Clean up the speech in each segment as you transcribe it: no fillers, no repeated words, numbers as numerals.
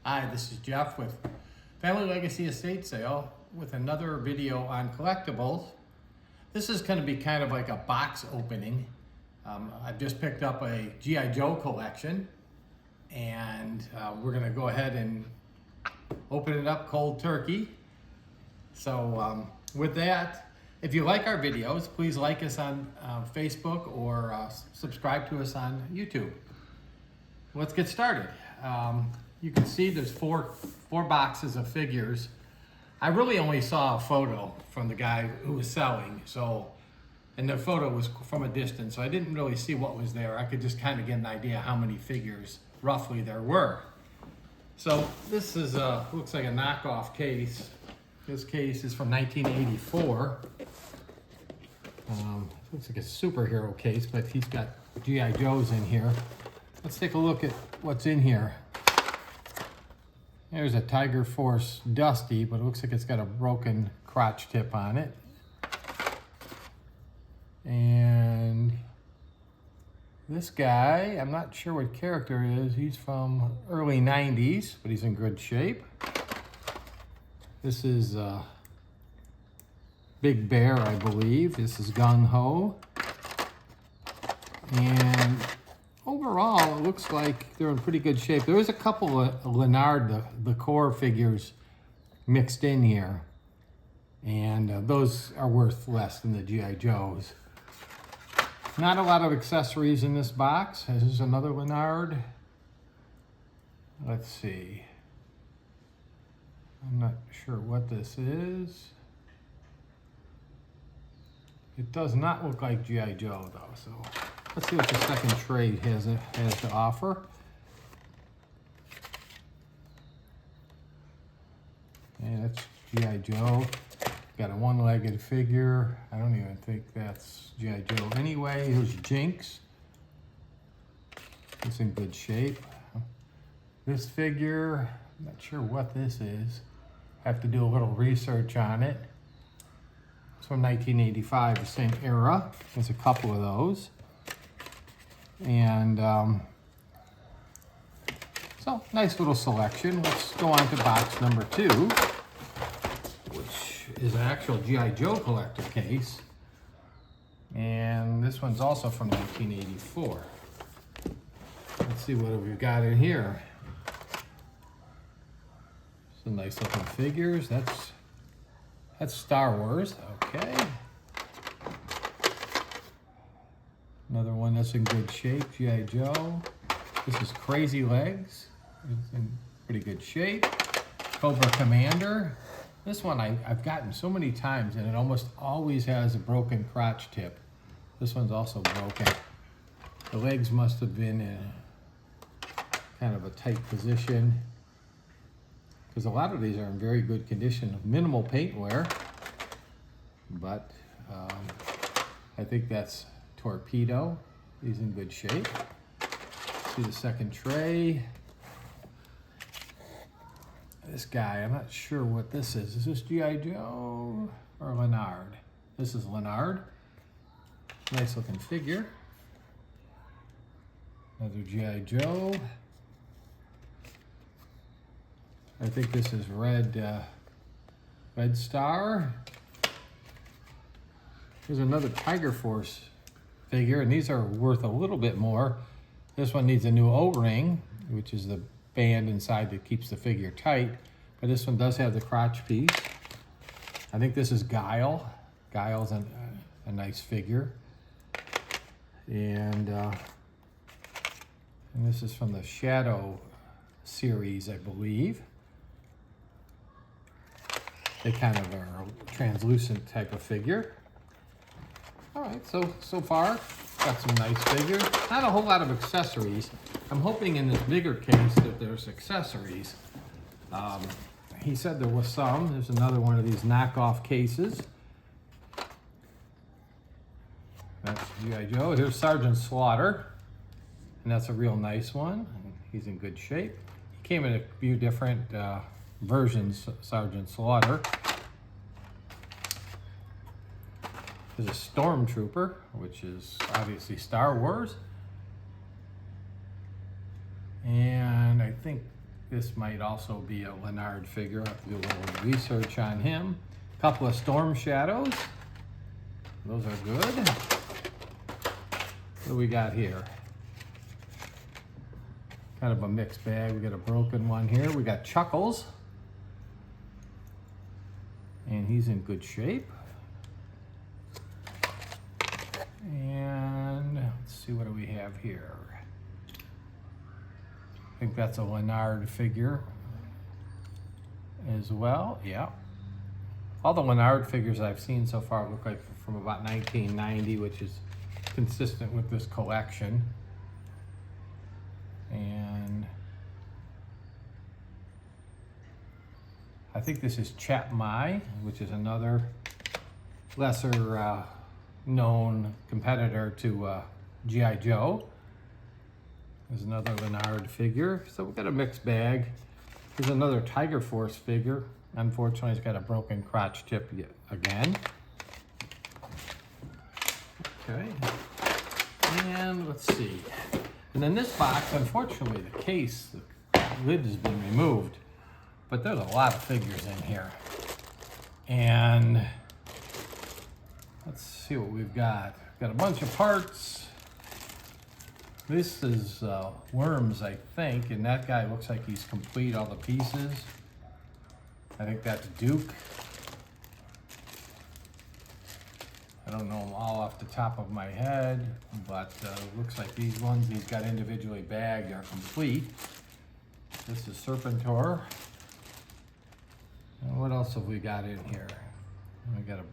Hi, this is Jeff with Family Legacy Estate Sale with another video on collectibles. This is going to be kind of like a box opening. I've just picked up a G.I. Joe collection and we're going to go ahead and open it up cold turkey. So with that, if you like our videos, please like us on Facebook or subscribe to us on YouTube. Let's get started. You can see there's four boxes of figures. I really only saw a photo from the guy who was selling, and the photo was from a distance, so I didn't really see what was there. I could just kind of get an idea how many figures roughly there were. So this is looks like a knockoff case. This case is from 1984. Looks like a superhero case, but he's got G.I. Joes in here. Let's take a look at what's in here. There's a Tiger Force Dusty, but it looks like it's got a broken crotch tip on it. And this guy, I'm not sure what character it is. He's from early 90s, but he's in good shape. This is Big Bear, I believe. This is Gung Ho. And overall, it looks like they're in pretty good shape. There is a couple of Lonard, the core figures, mixed in here. And those are worth less than the G.I. Joes. Not a lot of accessories in this box. This is another Lonard. Let's see. I'm not sure what this is. It does not look like G.I. Joe though, so let's see what the second tray has to offer. And that's G.I. Joe. Got a one-legged figure. I don't even think that's G.I. Joe anyway. Here's Jinx. It's in good shape. This figure, I'm not sure what this is. Have to do a little research on it. It's from 1985, the same era. There's a couple of those. And so, nice little selection. Let's go on to box number 2, which is an actual G.I. Joe collector case. And this one's also from 1984. Let's see what we've got in here. Some nice looking figures. That's Star Wars, okay. Another one that's in good shape, G.I. Joe. This is Crazy Legs. It's in pretty good shape. Cobra Commander. This one I've gotten so many times, and it almost always has a broken crotch tip. This one's also broken. The legs must have been in kind of a tight position, because a lot of these are in very good condition. Minimal paint wear, but I think that's Torpedo. He's in good shape. See the second tray. This guy, I'm not sure what this is. Is this G.I. Joe or Lonard? This is Lonard. Nice looking figure. Another G.I. Joe. I think this is Red Star. Here's another Tiger Force figure, and these are worth a little bit more. This one needs a new O-ring, which is the band inside that keeps the figure tight, but this one does have the crotch piece. I think this is Guile. Guile's a nice figure. And this is from the Shadow series, I believe. They kind of are a translucent type of figure. All right, so far, got some nice figures. Not a whole lot of accessories. I'm hoping in this bigger case that there's accessories. He said there was some. There's another one of these knockoff cases. That's G.I. Joe. Here's Sergeant Slaughter, and that's a real nice one. He's in good shape. He came in a few different versions, Sergeant Slaughter. There's a Stormtrooper, which is obviously Star Wars. And I think this might also be a Lonard figure. I'll have to do a little research on him. A couple of Storm Shadows. Those are good. What do we got here? Kind of a mixed bag. We got a broken one here. We got Chuckles. And he's in good shape. And let's see, what do we have here? I think that's a Lonard figure as well. Yeah. All the Lonard figures I've seen so far look like from about 1990, which is consistent with this collection. And I think this is Chap Mai, which is another lesser known competitor to G.I. Joe. There's another Lonard figure. So we've got a mixed bag. Here's another Tiger Force figure. Unfortunately, he's got a broken crotch tip again. Okay. And let's see. And in this box, unfortunately, the case, the lid has been removed. But there's a lot of figures in here. And let's see what we've got. Got a bunch of parts. This is Worms, I think, and that guy looks like he's complete, all the pieces. I think that's Duke. I don't know them all off the top of my head, but looks like these ones he's got individually bagged are complete. This is Serpentor. And what else have we got in here? We got a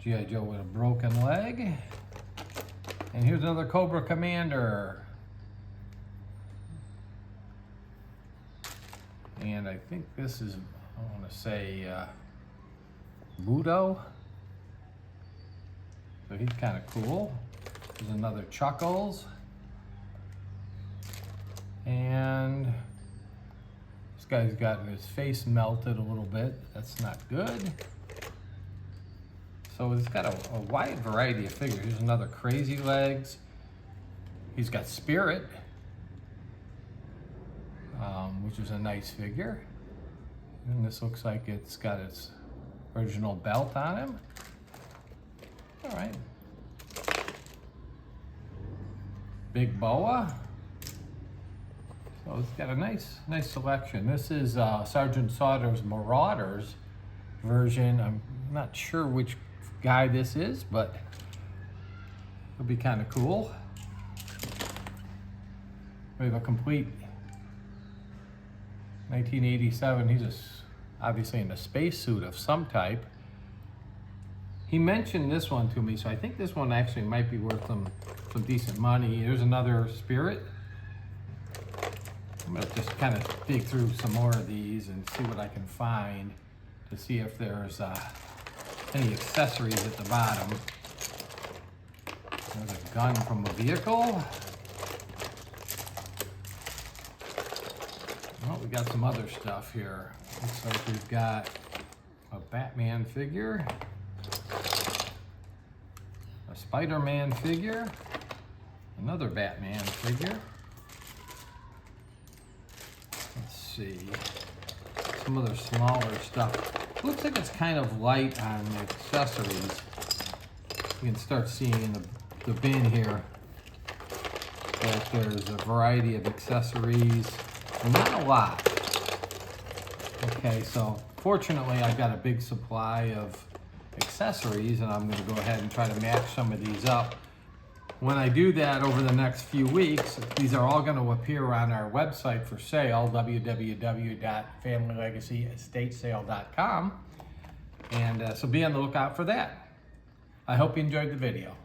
G.I. Joe with a broken leg. And here's another Cobra Commander. And I think this is, I want to say, Budo. So he's kind of cool. There's another Chuckles. And this guy's got his face melted a little bit. That's not good. So it's got a wide variety of figures. Here's another Crazy Legs. He's got Spirit, which is a nice figure. And this looks like it's got its original belt on him. All right. Big Boa. So it's got a nice selection. This is Sergeant Sauter's Marauders version. I'm not sure which guy this is, but it'll be kind of cool. We have a complete 1987. He's obviously in a spacesuit of some type. He mentioned this one to me, so I think this one actually might be worth some decent money. Here's another Spirit. I'm gonna just kind of dig through some more of these and see what I can find to see if there's any accessories at the bottom. There's a gun from a vehicle. Oh, we got some other stuff here. Looks like we've got a Batman figure, a Spider-Man figure, another Batman figure. Let's see, some other smaller stuff. Looks like it's kind of light on the accessories. You can start seeing in the bin here that there's a variety of accessories. Not a lot. Okay, so fortunately I've got a big supply of accessories, and I'm going to go ahead and try to match some of these up. When I do that over the next few weeks, these are all going to appear on our website for sale, www.familylegacyestatesale.com, and so be on the lookout for that. I hope you enjoyed the video.